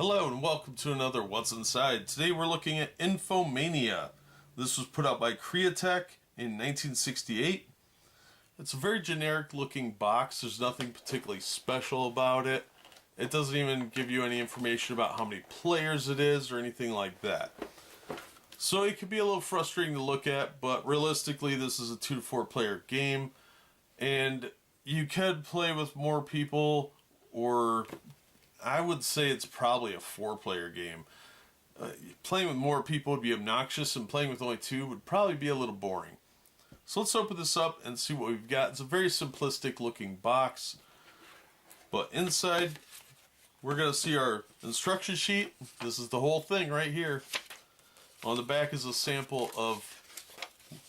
Hello and welcome to another What's Inside. Today we're looking at Info-Mania. This was put out by Crea Tek in 1968. It's a very generic looking box. There's nothing particularly special about it. It doesn't even give you any information about how many players it is or anything like that. So it can be a little frustrating to look at, but realistically this is a 2 to 4 player game. And you could play with more people, or I would say it's probably a 4-player game. Playing with more people would be obnoxious, and playing with only 2 would probably be a little boring. So let's open this up and see what we've got. It's a very simplistic looking box, but inside we're going to see our instruction sheet. This is the whole thing right here. On the back is a sample of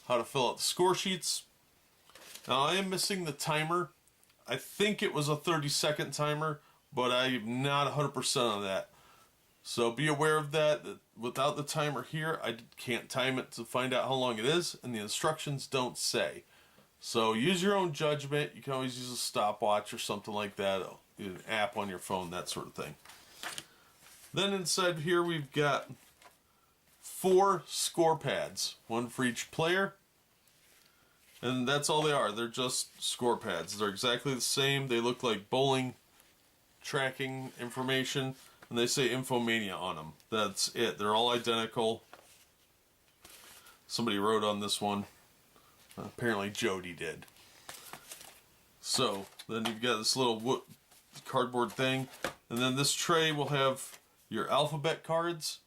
how to fill out the score sheets. Now I am missing the timer. I think it was a 30-second timer, but I'm not 100% on that. So be aware of that without the timer here, I can't time it to find out how long it is, and the instructions don't say. So use your own judgment. You can always use a stopwatch or something like that, an app on your phone, that sort of thing. Then inside here we've got 4 score pads, 1 for each player. And that's all they are. They're just score pads. They're exactly the same. They look like bowling tracking information, and they say Info-Mania on them. That's it. They're all identical. Somebody wrote on this one. Apparently Jody did. So then you've got this little wood cardboard thing, and then this tray will have your alphabet cards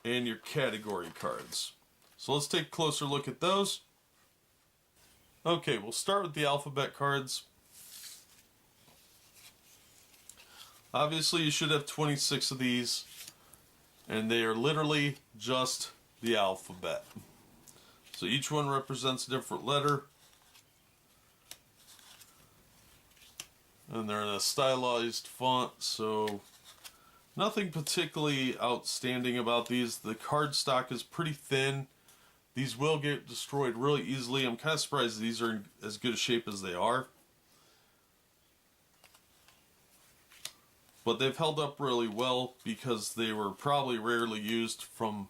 and your category cards. So let's take a closer look at those. Okay, we'll start with the alphabet cards. Obviously you should have 26 of these, and they are literally just the alphabet. So each one represents a different letter, and they're in a stylized font, so nothing particularly outstanding about these. The card stock is pretty thin. These will get destroyed really easily. I'm kind of surprised these are in as good a shape as they are. But they've held up really well because they were probably rarely used. From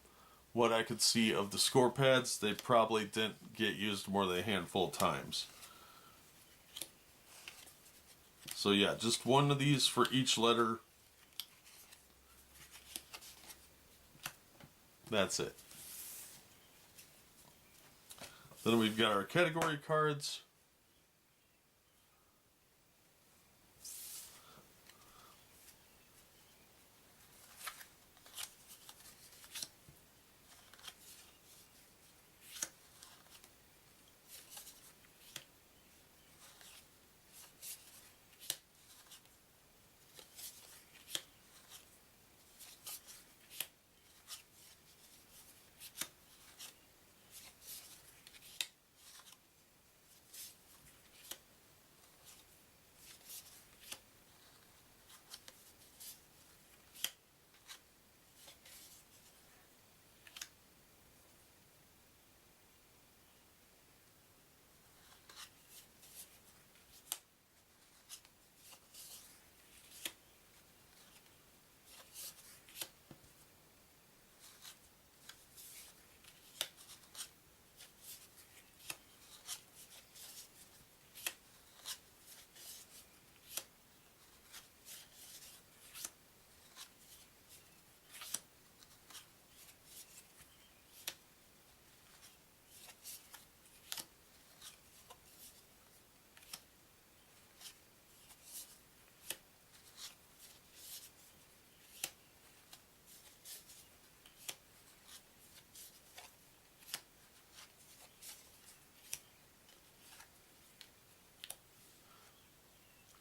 what I could see of the score pads, they probably didn't get used more than a handful of times. So yeah, just 1 of these for each letter. That's it. Then we've got our category cards.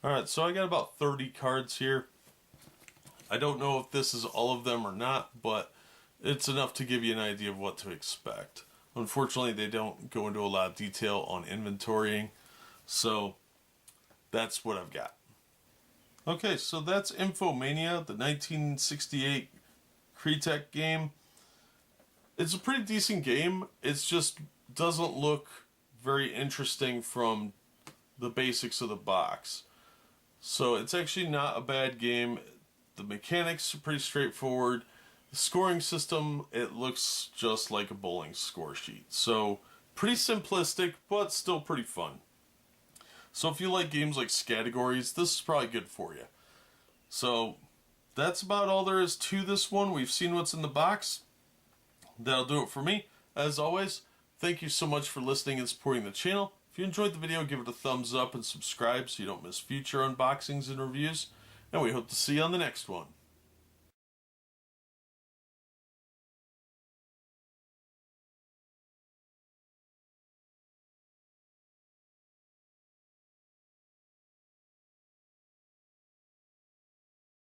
Alright, so I got about 30 cards here. I don't know if this is all of them or not, but it's enough to give you an idea of what to expect. Unfortunately, they don't go into a lot of detail on inventorying, so that's what I've got. Okay, so that's Info-Mania, the 1968 Crea Tek game. It's a pretty decent game. It just doesn't look very interesting from the basics of the box. So it's actually not a bad game. The mechanics are pretty straightforward. The scoring system, it looks just like a bowling score sheet. So, pretty simplistic, but still pretty fun. So if you like games like Categories, this is probably good for you. So, that's about all there is to this one. We've seen what's in the box. That'll do it for me. As always, thank you so much for listening and supporting the channel. If you enjoyed the video, give it a thumbs up and subscribe so you don't miss future unboxings and reviews. And we hope to see you on the next one.